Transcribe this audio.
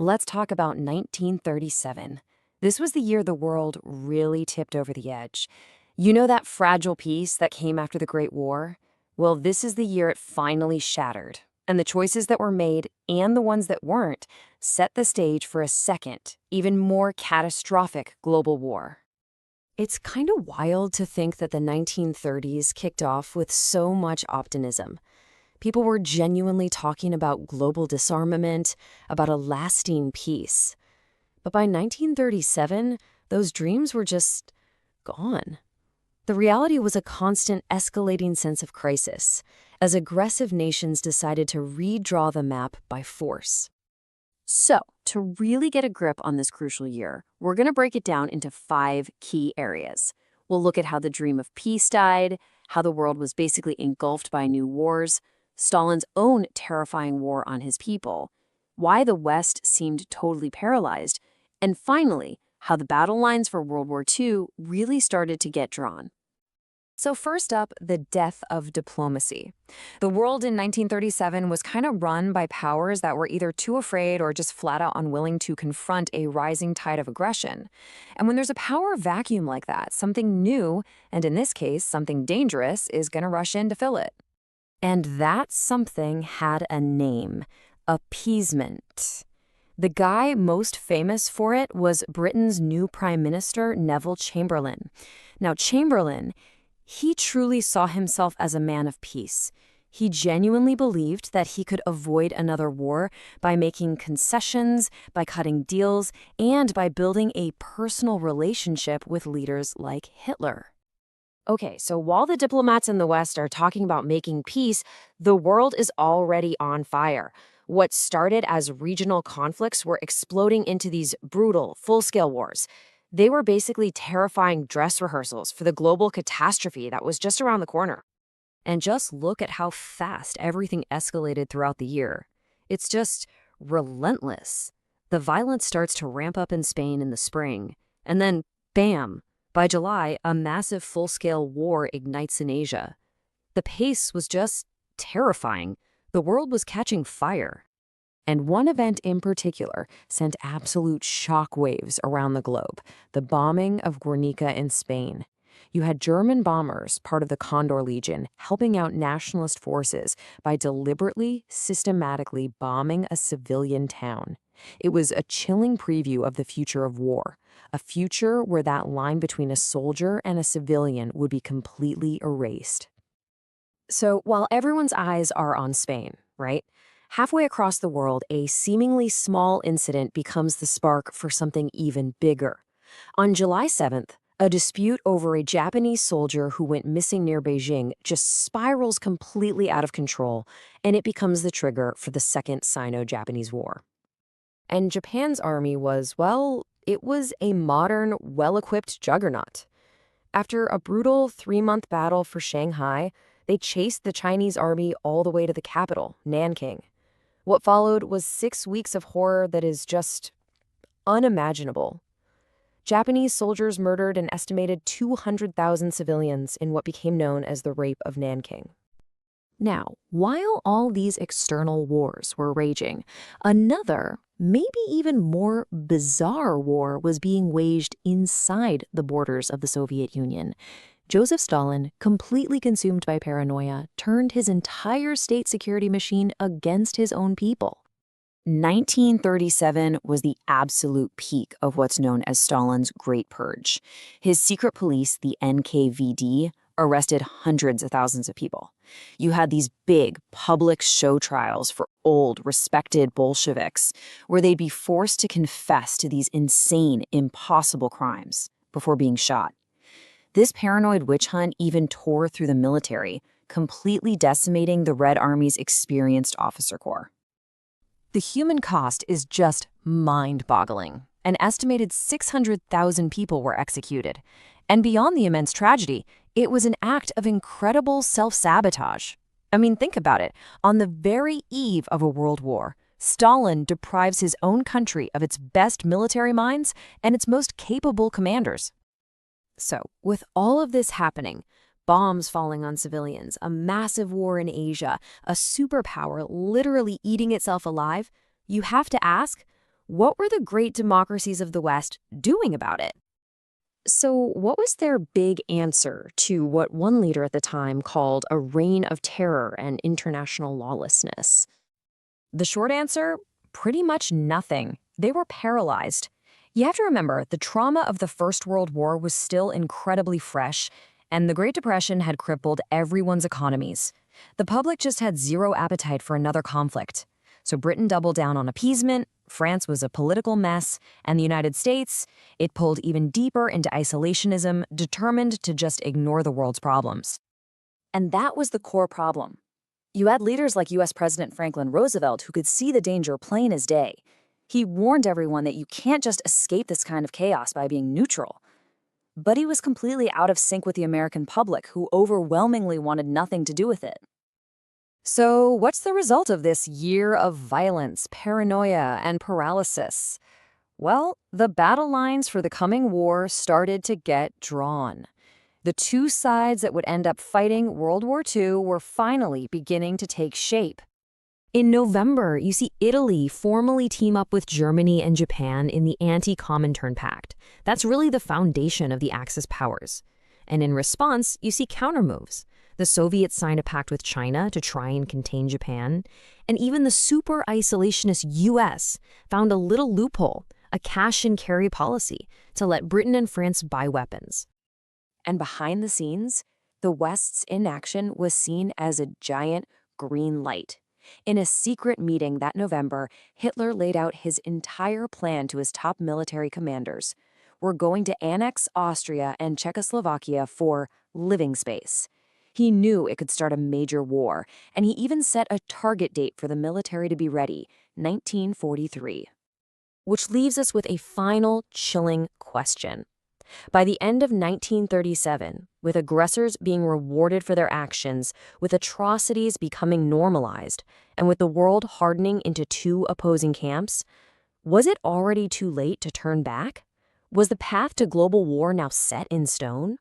Let's talk about 1937. This was the year the world really tipped over the edge. You know that fragile peace that came after the Great War? Well, this is the year it finally shattered. And the choices that were made, and the ones that weren't, set the stage for a second, even more catastrophic global war. It's kind of wild to think that the 1930s kicked off with so much optimism. People were genuinely talking about global disarmament, about a lasting peace. But by 1937, those dreams were just gone. The reality was a constant escalating sense of crisis, as aggressive nations decided to redraw the map by force. So, to really get a grip on this crucial year, we're going to break it down into 5 key areas. We'll look at how the dream of peace died, how the world was basically engulfed by new wars, Stalin's own terrifying war on his people, why the West seemed totally paralyzed, and finally, how the battle lines for World War II really started to get drawn. So first up, the death of diplomacy. The world in 1937 was kind of run by powers that were either too afraid or just flat out unwilling to confront a rising tide of aggression. And when there's a power vacuum like that, something new, and in this case, something dangerous, is going to rush in to fill it. And that something had a name: appeasement. The guy most famous for it was Britain's new Prime Minister, Neville Chamberlain. Now, Chamberlain, he truly saw himself as a man of peace. He genuinely believed that he could avoid another war by making concessions, by cutting deals, and by building a personal relationship with leaders like Hitler. Okay, so while the diplomats in the West are talking about making peace, the world is already on fire. What started as regional conflicts were exploding into these brutal, full-scale wars. They were basically terrifying dress rehearsals for the global catastrophe that was just around the corner. And just look at how fast everything escalated throughout the year. It's just relentless. The violence starts to ramp up in Spain in the spring, and then, bam! By July, a massive full-scale war ignites in Asia. The pace was just terrifying. The world was catching fire. And one event in particular sent absolute shockwaves around the globe: the bombing of Guernica in Spain. You had German bombers, part of the Condor Legion, helping out nationalist forces by deliberately, systematically bombing a civilian town. It was a chilling preview of the future of war, a future where that line between a soldier and a civilian would be completely erased. So while everyone's eyes are on Spain, right? Halfway across the world, a seemingly small incident becomes the spark for something even bigger. On July 7th, a dispute over a Japanese soldier who went missing near Beijing just spirals completely out of control, and it becomes the trigger for the Second Sino-Japanese War. And Japan's army was, well, it was a modern, well-equipped juggernaut. After a brutal 3-month battle for Shanghai, they chased the Chinese army all the way to the capital, Nanking. What followed was 6 weeks of horror that is just unimaginable. Japanese soldiers murdered an estimated 200,000 civilians in what became known as the Rape of Nanking. Now, while all these external wars were raging, another, maybe even more bizarre war was being waged inside the borders of the Soviet Union. Joseph Stalin, completely consumed by paranoia, turned his entire state security machine against his own people. 1937 was the absolute peak of what's known as Stalin's Great Purge. His secret police, the NKVD, arrested hundreds of thousands of people. You had these big public show trials for old, respected Bolsheviks, where they'd be forced to confess to these insane, impossible crimes before being shot. This paranoid witch hunt even tore through the military, completely decimating the Red Army's experienced officer corps. The human cost is just mind-boggling. An estimated 600,000 people were executed. And beyond the immense tragedy, it was an act of incredible self-sabotage. I mean, think about it. On the very eve of a world war, Stalin deprives his own country of its best military minds and its most capable commanders. So, with all of this happening, bombs falling on civilians, a massive war in Asia, a superpower literally eating itself alive, you have to ask, What were the great democracies of the West doing about it? So, what was their big answer to what one leader at the time called a reign of terror and international lawlessness? The short answer? Pretty much nothing. They were paralyzed. You have to remember, the trauma of the First World War was still incredibly fresh, and the Great Depression had crippled everyone's economies. The public just had zero appetite for another conflict. So Britain doubled down on appeasement, France was a political mess, and the United States, it pulled even deeper into isolationism, determined to just ignore the world's problems. And that was the core problem. You had leaders like US President Franklin Roosevelt who could see the danger plain as day. He warned everyone that you can't just escape this kind of chaos by being neutral. But he was completely out of sync with the American public, who overwhelmingly wanted nothing to do with it. So, what's the result of this year of violence, paranoia, and paralysis? Well, the battle lines for the coming war started to get drawn. The two sides that would end up fighting World War II were finally beginning to take shape. In November, you see Italy formally team up with Germany and Japan in the Anti-Comintern Pact. That's really the foundation of the Axis powers. And in response, you see countermoves. The Soviets signed a pact with China to try and contain Japan. And even the super isolationist US found a little loophole, a cash-and-carry policy, to let Britain and France buy weapons. And behind the scenes, the West's inaction was seen as a giant green light. In a secret meeting that November, Hitler laid out his entire plan to his top military commanders. We're going to annex Austria and Czechoslovakia for living space. He knew it could start a major war, and he even set a target date for the military to be ready, 1943. Which leaves us with a final chilling question. By the end of 1937, with aggressors being rewarded for their actions, with atrocities becoming normalized, and with the world hardening into two opposing camps, was it already too late to turn back? Was the path to global war now set in stone?